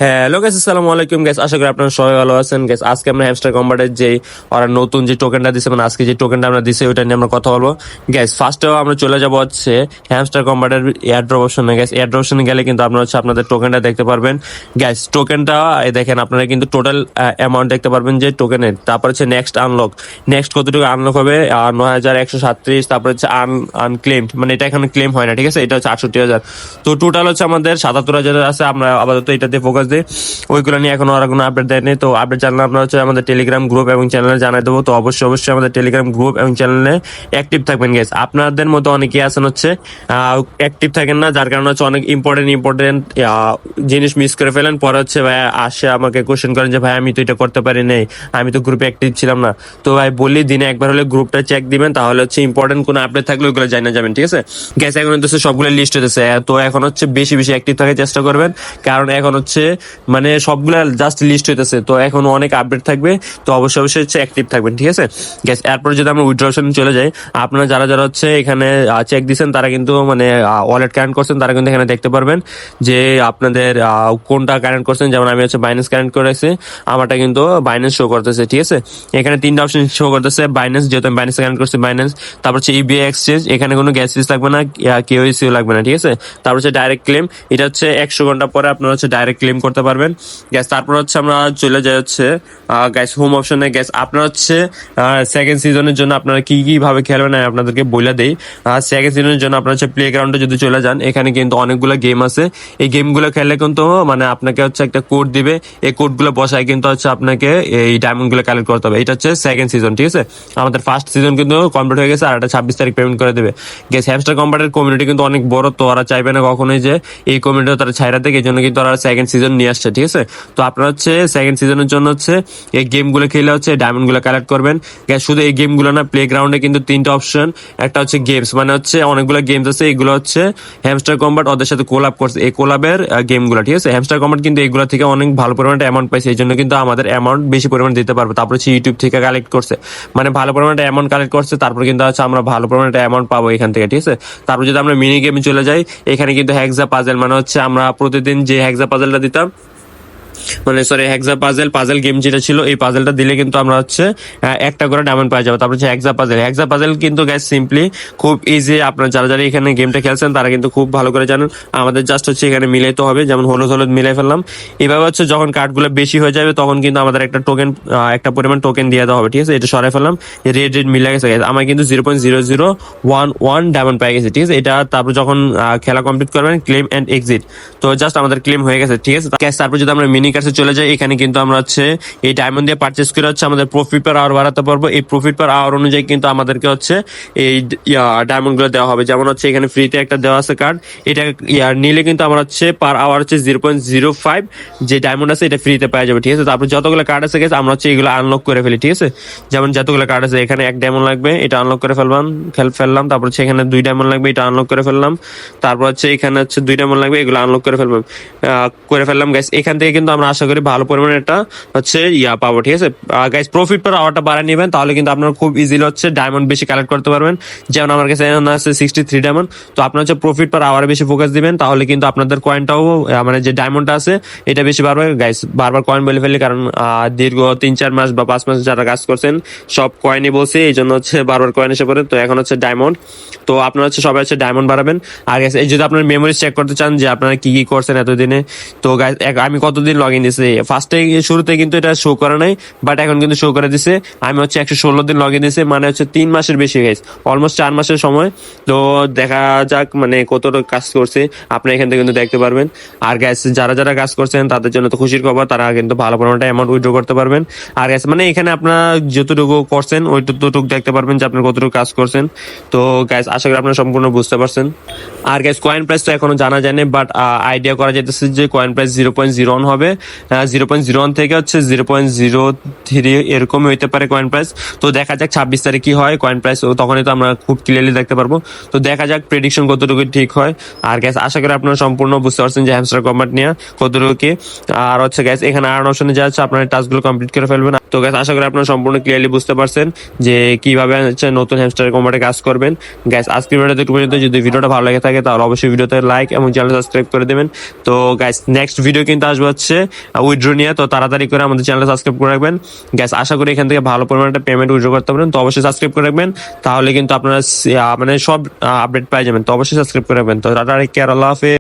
Hello guys, আসসালামু আলাইকুম guys. আশা করি আপনারা সবাই ভালো আছেন গাইস। আজকে আমরা হ্যামস্টার কম্বাটের যে ওরা নতুন যে টোকেনটা দিছে, মানে আজকে যে টোকেনটা আমরা দিছে ওইটা নিয়ে আমরা কথা বলবো গাইস। ফার্স্টেও আমরা চলে যাবো হচ্ছে হ্যামস্টার কম্বাটের এয়ারড্রপ অপশনে গাইস। এয়ারড্রপ অপশনে গেলে কিন্তু আপনারা হচ্ছে আপনাদের টোকেনটা দেখতে পারবেন গাইস। টোকেনটা দেখেন, আপনারা কিন্তু টোটাল অ্যামাউন্ট দেখতে পারবেন যে টোকেনের। তারপর হচ্ছে নেক্সট আনলক, নেক্সট কতটুকু আনলক হবে ৯,১৩৭। তারপর হচ্ছে আনক্লেমড, মানে এটা এখানে ক্লেম হয় না, ঠিক আছে। এটা হচ্ছে ৬৮,০০০। তো টোটাল হচ্ছে আমাদের ৭৭,০০০ আছে। আমরা আপাতত এটাতে ফোকাস দিই, ওইগুলো নিয়ে এখনো ওরা কোনো আপডেট দেয়নি। তো আপডেট জানলে আপনারা হচ্ছে আমাদের টেলিগ্রাম গ্রুপ এবং চ্যানেলে জানাই দেবো। তো অবশ্যই আমাদের টেলিগ্রাম গ্রুপ এবং চ্যানেলে অ্যাক্টিভ থাকবেন গাইস। আপনাদের মতো অনেকেই আছেন হচ্ছে অ্যাক্টিভ থাকেন না, যার কারণে হচ্ছে অনেক ইম্পর্টেন্ট জিনিস মিস করে ফেলেন। পরে হচ্ছে ভাই আসে আমাকে কোশ্চেন করেন যে ভাই আমি তো এটা করতে পারি নাই, আমি তো গ্রুপে অ্যাক্টিভ ছিলাম না। তো ভাই বলি, দিনে একবার হলে গ্রুপটা চেক দিবেন, তাহলে হচ্ছে ইম্পর্টেন্ট কোনো আপডেট থাকলে ওইগুলো জানা যাবেন, ঠিক আছে গ্যাস। এখন হচ্ছে সবগুলো লিস্ট হতেছে, তো এখন হচ্ছে বেশি অ্যাক্টিভ থাকার চেষ্টা করবেন, কারণ এখন হচ্ছে মানে সবগুলা জাস্ট লিস্ট হইতেছে। তো এখন অনেক আপডেট থাকবে, তো অবশ্যই হচ্ছে অ্যাক্টিভ থাকবেন, ঠিক আছে গ্যাস। এরপর যদি আমরা উইথড্র অপশন চলে যাই, আপনারা যারা হচ্ছে এখানে চেক দিচ্ছেন তারা কিন্তু মানে ওয়ালেট কানেক্ট করছেন, তারা কিন্তু এখানে দেখতে পারবেন যে আপনাদের কোনটা কানেক্ট করছেন। যেমন আমি হচ্ছে বাইন্যান্স কানেক্ট করেছি, আমারটা কিন্তু বাইন্যান্স শো করতেছে, ঠিক আছে। এখানে তিনটা অপশন শো করতেছে, বাইন্যান্স, যেহেতু আমি বাইন্যান্স কানেক্ট করছি বাইন্যান্স। তারপর হচ্ছে ইবিআই এক্সচেঞ্জ, এখানে কোনো গ্যাস ফিস লাগবে না, কেওয়াইসিও লাগবে না, ঠিক আছে। তারপর হচ্ছে ডাইরেক্ট ক্লেম, এটা হচ্ছে 100 ঘন্টা পরে আপনারা হচ্ছে ডাইরেক্ট ক্লেম করতে পারবেন গ্যাস। তারপর হচ্ছে আমরা চলে যাই হচ্ছে গ্যাস হোম অপশনে গ্যাস। আপনারা হচ্ছে সেকেন্ড সিজনের জন্য আপনারা কি ভাবে খেলবেন আপনাদেরকে বলে দেই। সেকেন্ড সিজনের জন্য আপনারা হচ্ছে প্লে গ্রাউন্ডে যদি চলে যান, এখানে কিন্তু অনেকগুলো গেম আছে। এই গেমগুলো খেললে কিন্তু মানে আপনাকে হচ্ছে একটা কোড দিবে, এই কোডগুলো বসায় কিন্তু হচ্ছে আপনাকে এই ডায়মন্ডগুলো কালেক্ট করতে হবে। এটা হচ্ছে সেকেন্ড সিজন, ঠিক আছে। আমাদের ফার্স্ট সিজন কিন্তু কমপ্লিট হয়ে গেছে, আর এটা 26 তারিখ পেমেন্ট করে দেবে গ্যাস। হ্যামস্টার কম্বাটের কমিউনিটি কিন্তু অনেক বড়, তো ওরা চাইবে না কখনোই যে এই কমিউনিটি তারা ছাইরা দেয়, এই জন্য কিন্তু ওরা সেকেন্ড সিজন নিয়ে আসছে, ঠিক আছে। তো আপনারা হচ্ছে সেকেন্ড সিজনের জন্য হচ্ছে এই গেমগুলো খেলে হচ্ছে ডায়মন্ডগুলো কালেক্ট করবেন গ্যাস। শুধু এই গেমগুলো না, প্লে গ্রাউন্ডে কিন্তু তিনটা অপশন, একটা হচ্ছে গেমস, মানে হচ্ছে অনেকগুলো গেমস আছে, এগুলো হচ্ছে হ্যামস্টার কম্বাট ওদের সাথে কোলাব করছে, এই কোলাবের গেমগুলো, ঠিক আছে। হ্যামস্টার কম্বাট কিন্তু এগুলো থেকে অনেক ভালো পরিমাণে অ্যামাউন্ট পাইছে, এই জন্য কিন্তু আমাদের অ্যামাউন্ট বেশি পরিমাণে দিতে পারবে। তারপর হচ্ছে ইউটিউব থেকে কালেক্ট করছে, মানে ভালো পরিমাণে অ্যামাউন্ট কালেক্ট করছে, তারপর কিন্তু হচ্ছে আমরা ভালো পরিমাণে অ্যামাউন্ট পাবো এখান থেকে, ঠিক আছে। তারপর যদি আমরা মিনি গেমে চলে যাই, এখানে কিন্তু হ্যাক্সা পাজেল, মানে হচ্ছে আমরা প্রতিদিন যে হ্যাক্সা পাজেলটা দিতাম, মানে সরি হেক্সা পাজেল গেম যেটা ছিল, এই পাজেলটা দিলে কিন্তু আমরা হচ্ছে একটা করে ডায়মন্ড পাওয়া যাবে। তারপর হচ্ছে হেক্সা পাজেল কিন্তু গ্যাস সিম্পলি খুব ইজি। আপনারা যারা এখানে গেমটা খেলছেন তারা কিন্তু খুব ভালো করে জানেন। আমাদের জাস্ট হচ্ছে এখানে মিলাইতে হবে, যেমন হলুদ মিলাই ফেললাম। এভাবে হচ্ছে যখন কার্ডগুলো বেশি হয়ে যাবে তখন কিন্তু আমাদের একটা টোকেন, একটা পরিমাণ টোকেন দিয়ে দেওয়া হবে, ঠিক আছে। এটা সরাই ফেললাম, রেড মিলে গেছে, আমার কিন্তু 0.0011 ডায়মন্ড পেয়ে গেছে, ঠিক আছে। এটা তারপর যখন খেলা কমপ্লিট করবেন, ক্লেম এন্ড এক্সিট, তো জাস্ট আমাদের ক্লেম হয়ে গেছে, ঠিক আছে। তারপর যদি আমরা মিনি কার্সে চলে যাই, এখানে কিন্তু আমরা হচ্ছে এই ডায়মন্ড দিয়ে পারচেস করে হচ্ছে আমাদের প্রফিট পার আওয়ার বাড়াতে পারবো। এই প্রফিট পার আওয়ার অনুযায়ী কিন্তু আমাদেরকে হচ্ছে এই ডায়মন্ড গুলো দেওয়া হবে। যেমন হচ্ছে এখানে ফ্রিতে একটা দেওয়া আছে কার্ড, এটা নিলে কিন্তু আমরা হচ্ছে পার আওয়ার হচ্ছে 0.05 যে ডায়মন্ড আছে এটা ফ্রিতে পাওয়া যাবে, ঠিক আছে। তারপর যতগুলো কার্ড আছে গেছে আমরা হচ্ছে এগুলো আনলক করে ফেলি, ঠিক আছে। যেমন যতগুলো কার্ড আছে, এখানে 1 ডায়মন্ড লাগবে, এটা আনলক করে ফেললাম। তারপর হচ্ছে এখানে 2 ডায়মন্ড লাগবে, এটা আনলক করে ফেললাম। তারপর হচ্ছে এখানে হচ্ছে 2 ডায়মন্ড লাগবে, এগুলো আনলক করে ফেললাম গাইস। এখান থেকে কিন্তু আমরা আশা করি ভালো পরিমাণে একটা হচ্ছে পাবো, ঠিক আছে গাইস। প্রফিট পার আওয়ারটা বাড়ায় নেবেন, তাহলে কিন্তু আপনারা খুব ইজিলি হচ্ছে ডায়মন্ড বেশি কালেক্ট করতে পারবেন। যেমন আমার কাছে আছে 63 ডায়মন্ড, তো আপনার হচ্ছে প্রফিট পার আওয়ারে বেশি ফোকাস দিবেন, তাহলে কিন্তু আপনাদের কয়েনটাও মানে যে ডায়মন্ডটা আছে এটা বেশি বাড়বে গাইস। বারবার কয়েন বলে ফেলি, কারণ দীর্ঘ 3-4 মাস বা 5 মাস যারা কাজ করছেন সব কয়েনই বলছি, এই জন্য হচ্ছে বারবার কয়েন এসে পড়ে। তো এখন হচ্ছে ডায়মন্ড, তো আপনারা হচ্ছে সবাই হচ্ছে ডায়মন্ড বাড়াবেন। আর গাইস এই যদি আপনার মেমোরিজ চেক করতে চান যে আপনারা কি করছেন এতদিনে, তো গাইস আমি কতদিন লগ ইন দিছি, ফার্স্টে শুরুতে কিন্তু এটা শো করে নাই, বাট এখন কিন্তু শো করে দিছে। আমি হচ্ছে 116 দিন লগ ইন দিছি, মানে হচ্ছে 3 মাসের বেশি গাইস, অলমোস্ট 4 মাসের সময়। তো দেখা যাক মানে কতটা কাজ করছে, আপনি এখান থেকে কিন্তু দেখতে পারবেন। আর গাইস যারা কাজ করছেন তাদের জন্য তো খুশির খবর, তারা কিন্তু ভালো পরিমাণে অ্যামাউন্ট উইথড্র করতে পারবেন। আর গাইস মানে এখানে আপনারা যতটুকু করছেন ওইটুকু দেখতে পারবেন যে আপনি কতটুকু কাজ করছেন। তো গাইস আশা করি আপনারা সম্পূর্ণ বুঝতে পারছেন। আর গাইস কয়েন প্রাইস তো এখনো জানা যায়নি, বাট আইডিয়া করা যাইতেছে যে কয়েন প্রাইস 0.01 হবে, 0.01 থেকে হচ্ছে 0.03 এরকমই হইতে পারে কয়েন প্রাইস। তো দেখা যাক 26 তারিখ কি হয় কয়েন প্রাইস, তখনই তো আমরা খুব ক্লিয়ারলি দেখতে পারবো। তো দেখা যাক প্রেডিকশন কতটুকু ঠিক হয়। আর গ্যাস আশা করি আপনারা সম্পূর্ণ বুঝতে পারছেন যে হ্যামস্টার কম্বাট নিয়ে কতটুকু কি। আর হচ্ছে গ্যাস এখানে আর্ন অপশনে যা আছে আপনারা টাস্কগুলো কমপ্লিট করে ফেলবেন। তো গ্যাস আশা করি আপনারা সম্পূর্ণ ক্লিয়ারলি বুঝতে পারছেন যে কিভাবে হচ্ছে নতুন হ্যামস্টার কম্বাটে কাজ করবেন। গ্যাস আজকের ভিডিওতে একটু পর্যন্ত, যদি ভিডিওটা ভালো লেগে থাকে তাহলে অবশ্যই ভিডিওতে লাইক এবং চ্যানেল সাবস্ক্রাইব করে দেবেন। তো গ্যাস নেক্সট ভিডিও কিন্তু আসবে হচ্ছে উইথড্র নিয়ে। তো তাড়াতাড়ি করে আমাদের চ্যানেলটা সাবস্ক্রাইব করে রাখবেন গ্যাস। আশা করি এখান থেকে ভালো পরিমাণে একটা পেমেন্ট উইথড্র করতে পারেন। তো অবশ্যই সাবস্ক্রাইব করে রাখবেন, তাহলে কিন্তু আপনারা মানে সব আপডেট পাই যাবেন। তো অবশ্যই সাবস্ক্রাইব করে রাখবেন। তো টাটা, টেক কেয়ার, আল্লাহ হাফেজ।